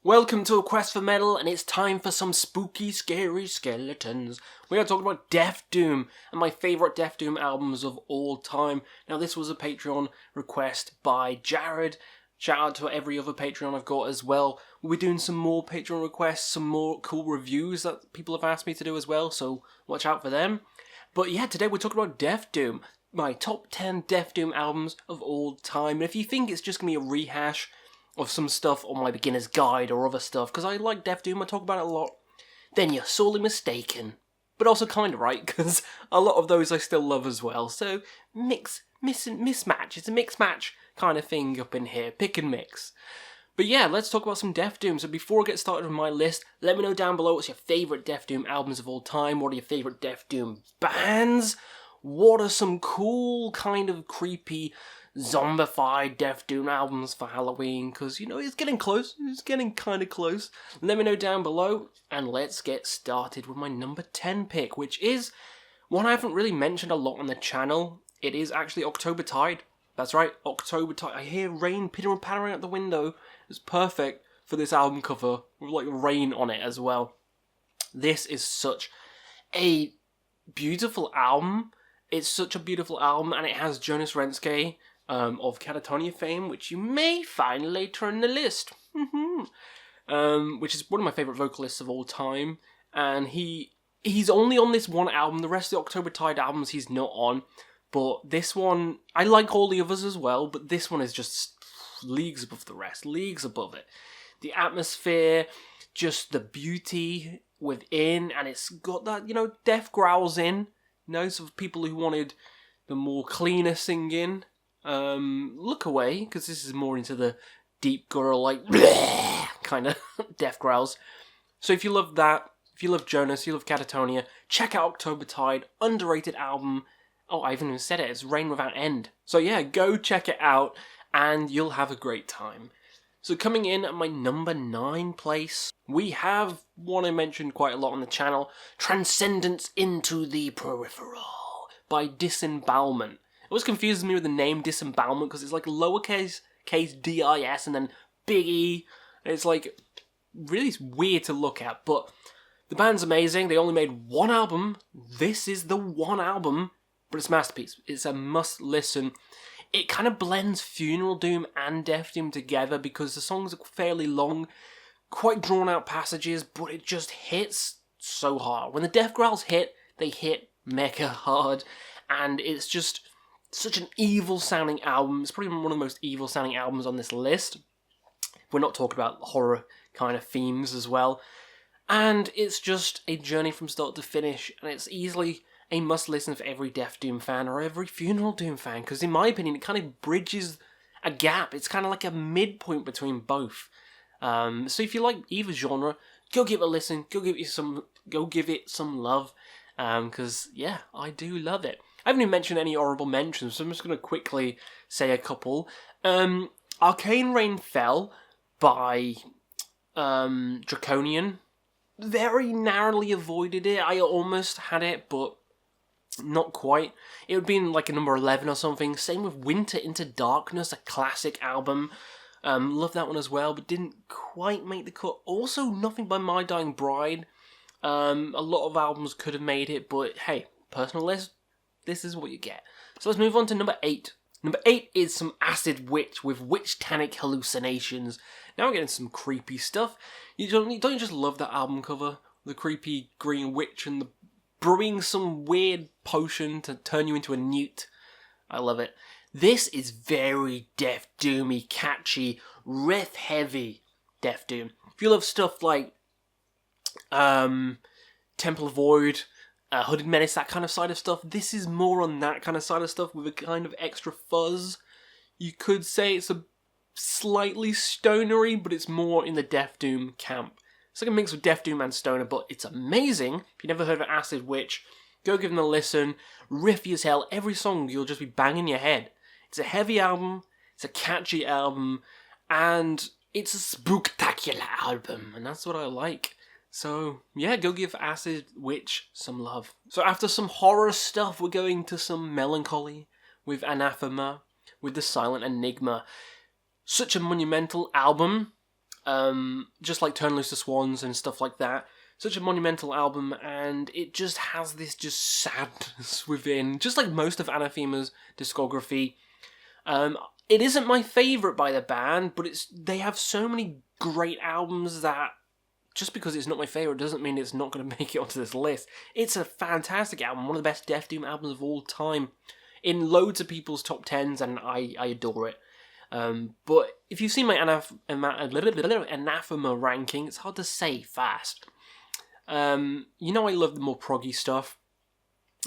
Welcome to A Quest for Metal, and it's time for some spooky, scary skeletons. We are talking about Death Doom, and my favourite Death Doom albums of all time. Now, this was a Patreon request by Jared. Shout out to every other Patreon I've got as well. We'll be doing some more Patreon requests, some more cool reviews that people have asked me to do as well, so watch out for them. But yeah, today we're talking about Death Doom, my top 10 Death Doom albums of all time. And if you think it's just going to be a rehash of some stuff on my beginner's guide or other stuff, because I like Death Doom, I talk about it a lot, then you're sorely mistaken. But also kind of right, because a lot of those I still love as well. So, mismatch. It's a mix match kind of thing up in here. Pick and mix. But yeah, let's talk about some Death Doom. So before I get started with my list, let me know down below what's your favourite Death Doom albums of all time. What are your favourite Death Doom bands? What are some cool, kind of creepy, zombified Death Doom albums for Halloween? Because, you know, it's getting close. It's getting kind of close. Let me know down below, and let's get started with my number 10 pick, which is one I haven't really mentioned a lot on the channel. It is actually Octobertide. That's right, Octobertide. I hear rain pitter-pattering out the window. It's perfect for this album cover, with like rain on it as well. This is such a beautiful album. It's such a beautiful album, and it has Jonas Renske of Katatonia fame, which you may find later in the list. Which is one of my favourite vocalists of all time. And he's only on this one album. The rest of the Octobertide albums he's not on. But this one, I like all the others as well, but this one is just leagues above the rest. Leagues above it. The atmosphere, just the beauty within, and it's got that, you know, death growls in. You know, so for people who wanted the more cleaner singing, look away, because this is more into the deep guttural, like, kind of death growls. So if you love that, if you love Jonas, you love Katatonia, check out Octobertide, underrated album. Oh, I haven't even said it, it's Rain Without End. So yeah, go check it out, and you'll have a great time. So coming in at my number 9 place, we have one I mentioned quite a lot on the channel, Transcendence into the Peripheral by Disembowelment. It always confuses me with the name Disembowelment because it's like lowercase D-I-S and then big E. And it's like really weird to look at, but the band's amazing. They only made one album. This is the one album, but it's a masterpiece. It's a must listen. It kind of blends Funeral Doom and Death Doom together because the songs are fairly long, quite drawn out passages, but it just hits so hard. When the death growls hit, they hit mega hard, and it's just such an evil sounding album. It's probably one of the most evil sounding albums on this list. We're not talking about horror kind of themes as well. And it's just a journey from start to finish, and it's easily a must-listen for every Death Doom fan or every Funeral Doom fan, because in my opinion, it kind of bridges a gap. It's kind of like a midpoint between both. So if you like either genre, go give it a listen. Go give it some love, because yeah, I do love it. I haven't even mentioned any honourable mentions, so I'm just going to quickly say a couple. Arcane Rain Fell by Draconian. Very narrowly avoided it. I almost had it, but not quite. It would be in like a number 11 or something. Same with Winter into Darkness, a classic album. Love that one as well, but didn't quite make the cut. Also, Nothing by My Dying Bride. A lot of albums could have made it, but hey, personal list, this is what you get. So let's move on to number 8. Number 8 is some Acid Witch with Witch-tanic Hallucinations. Now we're getting some creepy stuff. Don't you just love that album cover? The creepy green witch and the brewing some weird potion to turn you into a newt. I love it. This is very Death Doomy, catchy, riff heavy Death Doom. If you love stuff like Temple of Void, Hooded Menace, that kind of side of stuff, this is more on that kind of side of stuff with a kind of extra fuzz. You could say it's a slightly stonery, but it's more in the Death Doom camp. It's like a mix of Death Doom and stoner, but it's amazing. If you've never heard of Acid Witch, go give them a listen. Riffy as hell. Every song you'll just be banging your head. It's a heavy album, it's a catchy album, and it's a spooktacular album, and that's what I like. So, yeah, go give Acid Witch some love. So after some horror stuff, we're going to some melancholy with Anathema, with The Silent Enigma. Such a monumental album. just like Turn Loose the Swans and stuff like that. Such a monumental album, and it just has this just sadness within, just like most of Anathema's discography. It isn't my favourite by the band, but they have so many great albums that just because it's not my favourite doesn't mean it's not going to make it onto this list. It's a fantastic album, one of the best Death Doom albums of all time, in loads of people's top 10s, and I adore it. But if you've seen my Anathema ranking, it's hard to say fast. You know I love the more proggy stuff.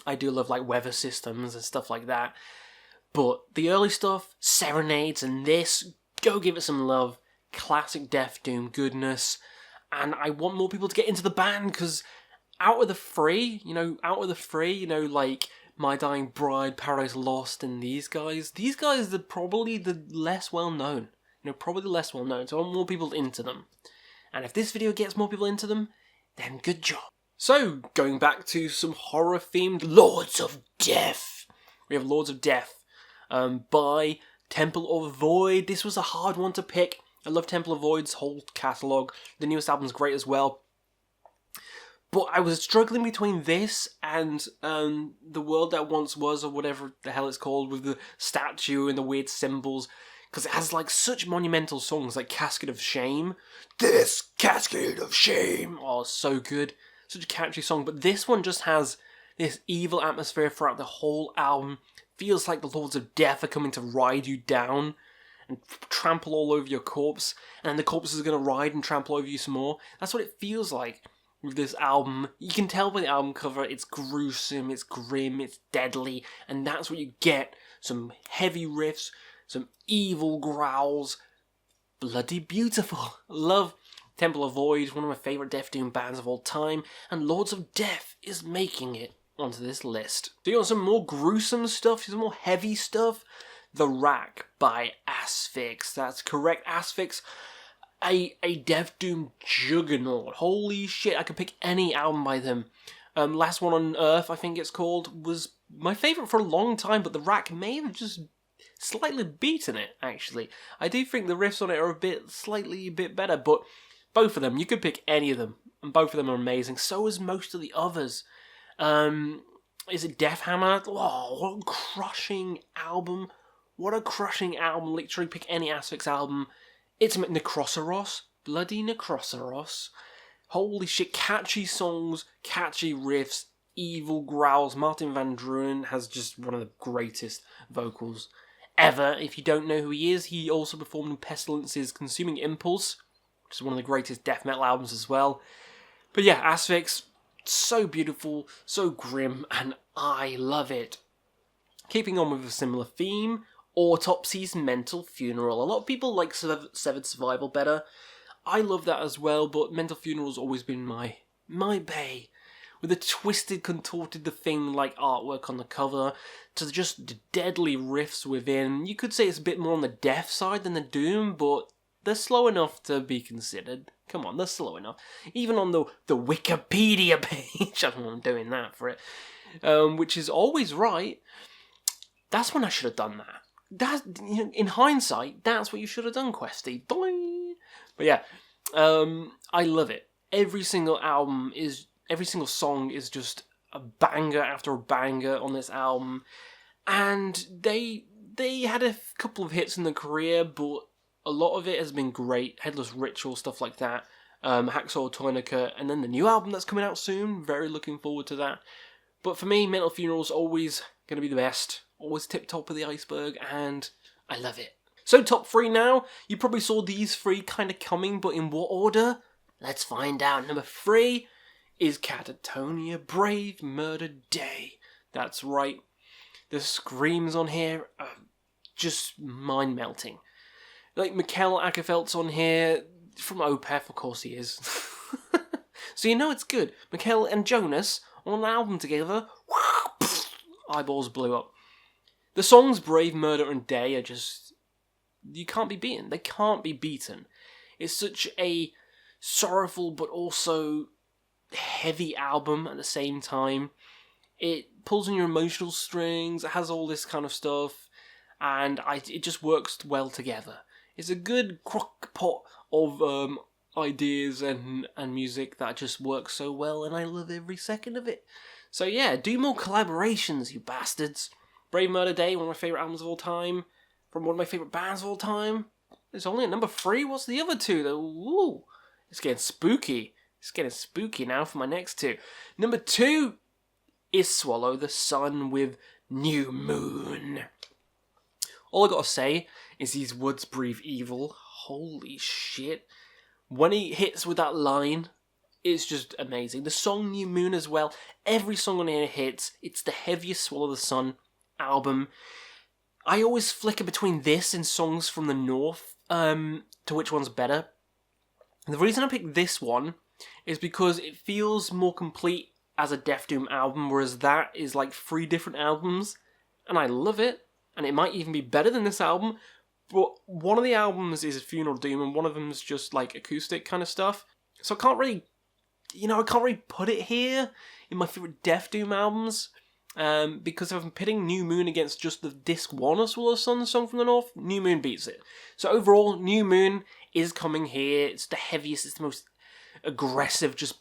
I do love like Weather Systems and stuff like that. But the early stuff, Serenades and this, go give it some love. Classic Death Doom goodness. And I want more people to get into the band, because out of the three, like My Dying Bride, Paradise Lost, and these guys are probably the less well known. Probably the less well known. So I want more people into them. And if this video gets more people into them, then good job. So, going back to some horror-themed Lords of Death. We have Lords of Death by Temple of Void. This was a hard one to pick. I love Temple of Void's whole catalogue. The newest album's great as well. But I was struggling between this and The World That Once Was, or whatever the hell it's called, with the statue and the weird symbols. Because it has like such monumental songs like Casket of Shame. This Casket of Shame! Oh, so good. Such a catchy song. But this one just has this evil atmosphere throughout the whole album. Feels like the Lords of Death are coming to ride you down and trample all over your corpse. And then the corpse is going to ride and trample over you some more. That's what it feels like with this album. You can tell by the album cover, it's gruesome, it's grim, it's deadly. And that's what you get. Some heavy riffs, some evil growls. Bloody beautiful. Love Temple of Void, one of my favourite Death Doom bands of all time. And Lords of Death is making it onto this list. Do you want some more gruesome stuff? Some more heavy stuff? The Rack by Asphyx. That's correct, Asphyx. A Death Doom juggernaut. Holy shit, I could pick any album by them. Last One on Earth, I think it's called, was my favourite for a long time, but The Rack may have just slightly beaten it, actually. I do think the riffs on it are slightly a bit better, but both of them, you could pick any of them, and both of them are amazing. So is most of the others. Is it Death Hammer? Oh, what a crushing album. What a crushing album. Literally pick any Asphyx album. It's Necroceros. Bloody Necroceros. Holy shit, catchy songs, catchy riffs, evil growls. Martin Van Drunen has just one of the greatest vocals ever. If you don't know who he is, he also performed in Pestilence's Consuming Impulse, which is one of the greatest death metal albums as well. But yeah, Asphyx, so beautiful, so grim, and I love it. Keeping on with a similar theme, Autopsy's Mental Funeral. A lot of people like Severed Survival better. I love that as well, but Mental Funeral's always been my bae. With the twisted, contorted, the thing-like artwork on the cover, to just the deadly riffs within. You could say it's a bit more on the death side than the doom, but they're slow enough to be considered. Come on, they're slow enough. Even on the Wikipedia page, I don't know I'm doing that for it, which is always right. That's when I should have done that. In hindsight, that's what you should have done, Questy. Boing! But yeah, I love it. Every single song is just a banger after a banger on this album. And they had a couple of hits in their career, but a lot of it has been great. Headless Ritual, stuff like that. Hacksaw Tourniquet, and then the new album that's coming out soon. Very looking forward to that. But for me, Mental Funeral's always going to be the best. Always tip top of the iceberg, and I love it. So top 3 now. You probably saw these 3 kind of coming, but in what order? Let's find out. Number 3 is Katatonia, Brave Murder Day. That's right. The screams on here are just mind-melting. Like, Mikkel Ackerfeldt's on here, from Opeth, of course he is. So you know it's good. Mikkel and Jonas on an album together, eyeballs blew up. The songs Brave Murder and Day are just, you can't be beaten. They can't be beaten. It's such a sorrowful but also heavy album at the same time. It pulls on your emotional strings, it has all this kind of stuff, and it just works well together. It's a good crock pot of ideas and music that just works so well, and I love every second of it. So yeah, do more collaborations, you bastards. Brave Murder Day, one of my favourite albums of all time, from one of my favourite bands of all time. It's only at number 3. What's the other two though? Ooh, it's getting spooky. It's getting spooky now for my next 2. Number 2 is Swallow the Sun with New Moon. All I gotta say is these woods breathe evil. Holy shit. When he hits with that line, it's just amazing. The song New Moon as well. Every song on here hits. It's the heaviest Swallow the Sun album. I always flicker between this and Songs from the North to which one's better. And the reason I picked this one is because it feels more complete as a Death Doom album, whereas that is like 3 different albums, and I love it, and it might even be better than this album, but one of the albums is Funeral Doom, and one of them is just like acoustic kind of stuff, so I can't really put it here in my favourite Death Doom albums, because if I'm pitting New Moon against just the disc 1 of Swallow the Sun, Song from the North, New Moon beats it. So overall, New Moon is coming here. It's the heaviest, it's the most aggressive, just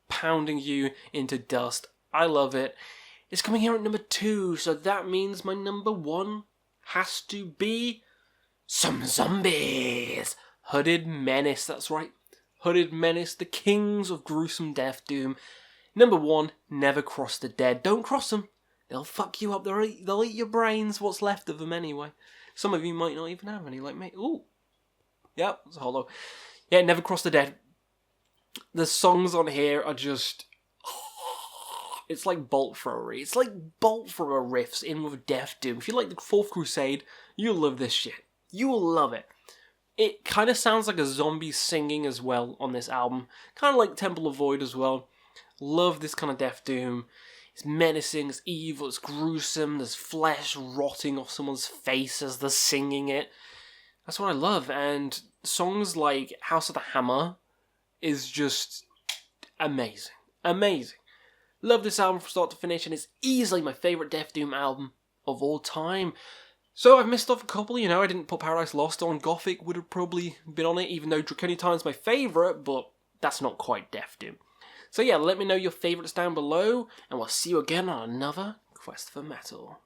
pounding you into dust. I love it. It's coming here at number 2, so that means my number 1 has to be some zombies. Hooded Menace, that's right. Hooded Menace, the kings of gruesome Death Doom. Number 1, Never Cross the Dead. Don't cross them. They'll fuck you up. They'll eat your brains, what's left of them anyway. Some of you might not even have any, like me. Ooh. Yep, it's hollow. Yeah, Never Cross the Dead. The songs on here are just... It's like bolt thrower. It's like bolt thrower riffs in with Death Doom. If you like the 4th Crusade, you'll love this shit. You will love it. It kind of sounds like a zombie singing as well on this album. Kind of like Temple of Void as well. Love this kind of Death Doom. It's menacing, it's evil, it's gruesome. There's flesh rotting off someone's face as they're singing it. That's what I love. And songs like House of the Hammer is just amazing. Amazing. Love this album from start to finish, and it's easily my favourite Death Doom album of all time. So I've missed off a couple, you know, I didn't put Paradise Lost on. Gothic would have probably been on it, even though Draconian Time's my favourite, but that's not quite Death Doom. So yeah, let me know your favourites down below, and we'll see you again on another Quest for Metal.